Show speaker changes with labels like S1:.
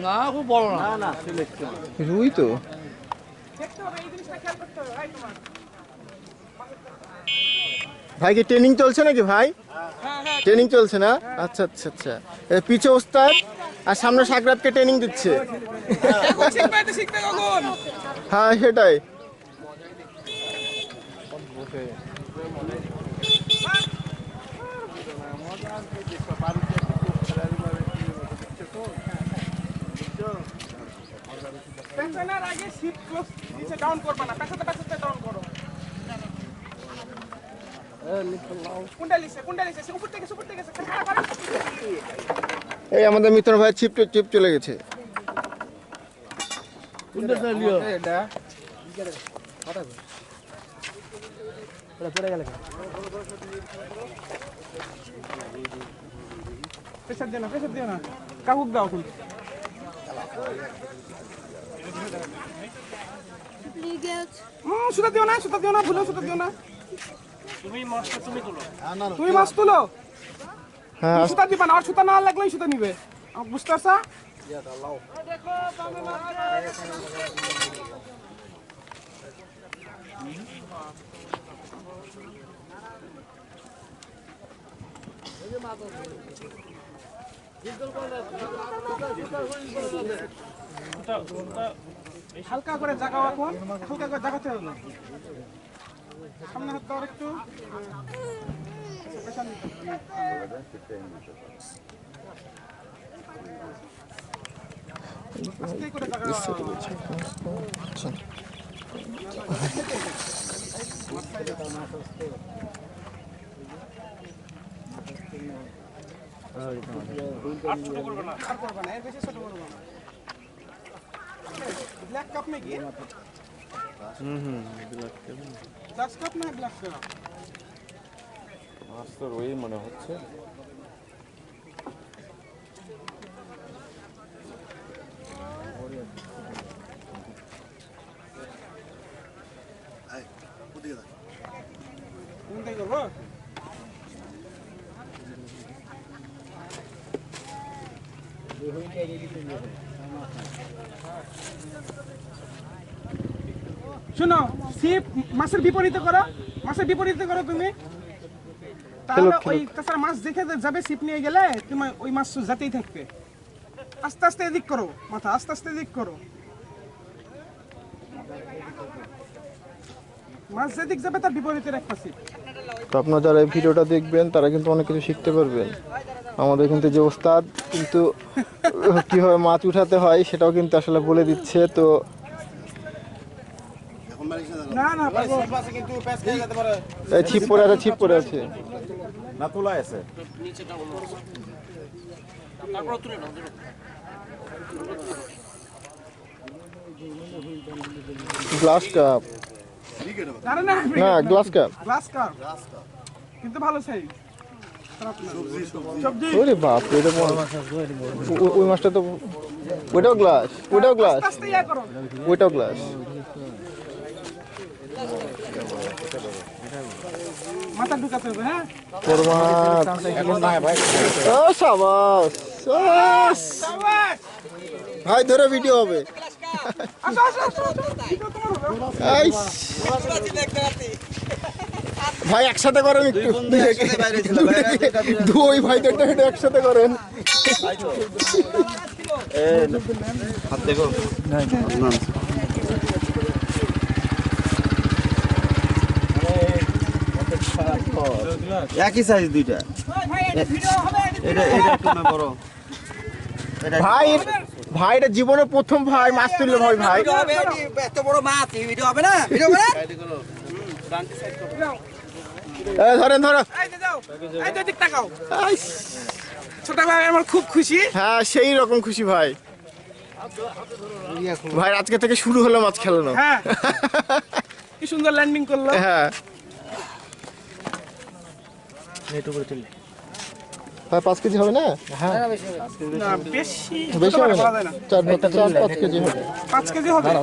S1: না খুব বড় না, না
S2: রুই তো। ভাই কি ট্রেনিং চলছে নাকি ভাই? ট্রেনিং চলছে না? আচ্ছা আচ্ছা আচ্ছা। পিছে ওস্তাদ আর সামনে সাগরাতকে ট্রেনিং দিচ্ছে। হ্যাঁ সেটাই।
S3: পেছনের আগে সিট ক্লোজ নিচে ডাউন করবে না, পেছতে পেছতে ডাউন করো। কুন্ডালিছে উপর থেকে
S2: এই আমাদের মিত্র ভাই চিপ চলে গেছে।
S3: প্রেসার দিও না কাকুক দাও এখন। সুতা দিও না ভুলো সুতা দিও না। তুমি মাছ তুলো।
S2: হ্যাঁ
S3: সুতা দিবা না, আর সুতা না লাগলেই সুতা নিবে, বুঝতে পারছা? হালকা করে জাগাও, এখন হালকা করে জাগাতে হবে। সামনে হাত দাও একটু। আস্তে করে জাগাও। ब्लैक कप में की
S1: ব্ল্যাক
S3: 10 कप में ब्लैक का
S1: মাছ তো রই মনে হচ্ছে।
S3: কোনটাই করবো? শোনো, সিপ মাছের বিপরীতে করো তুমি, তাহলে ওই তাছাড়া মাছ দেখে যাবে। সিপ নিয়ে গেলে তুমি ওই মাছ যাতেই থাকবে। আস্তে আস্তে এদিক করো, মাথা আস্তে আস্তে এদিক করো। মাছ যেদিক যাবে তার বিপরীতে রাখবা সিপ।
S2: তো আপনারা যারা এই ভিডিওটা দেখবেন তারা কিন্তু অনেক কিছু শিখতে পারবেন। আমাদের কিন্তু যে ওস্তাদ কিন্তু কিভাবে মাছ উঠাতে হয় সেটাও কিন্তু আসলে বলে দিচ্ছে। তো
S3: না
S4: কিন্তু প্যাচ খেয়ে যেতে পারে।
S2: এই ছিপ পড়ে আছে
S4: না তোলা আছে।
S2: গ্লাস কাপ না গ্লাস কাপ
S3: কিন্তু ভালো সাইজ।
S2: ওরে বাপ রে, ওই মাছটা তো ওইটাও গ্লাস
S3: আস্তে ইয়া করো,
S2: ওইটাও গ্লাস।
S3: মাথা ঢুকাতে হবে। হ্যাঁ
S2: বড় মাছ। ও সাবাস
S3: সাবাস।
S2: ভাই ধরে ভিডিও হবে।
S3: আসো ভিডিও তোমার হবে।
S2: এই ভাই একসাথে করেন একটু, দুই ভাই দুটো একসাথে করেন।
S4: হাত দেখো একই সাইজ দুইটা। এটা একটু না বড়।
S2: ভাই এটা জীবনে প্রথম ভাই মাছ তুললো ভাই।
S4: এত বড় মাছ ভিডিও হবে না? ভিডিও করে
S2: ধরেন
S3: এই যে যাও, এই যে দিক তাকাও। ছোট ভাই আমার খুব খুশি।
S2: হ্যাঁ সেই রকম খুশি ভাই। ভাই আজকে থেকে শুরু হলো মাছ খেলানো।
S3: হ্যাঁ কি সুন্দর ল্যান্ডিং করলো।
S2: হ্যাঁ ভাই 5 কেজি হবে না? হ্যাঁ
S3: না বেশি
S2: হবে
S3: বলা
S2: না,
S3: যায় না।
S2: 4-5 কেজি হবে।
S3: 5 কেজি হবে।
S1: দাঁড়া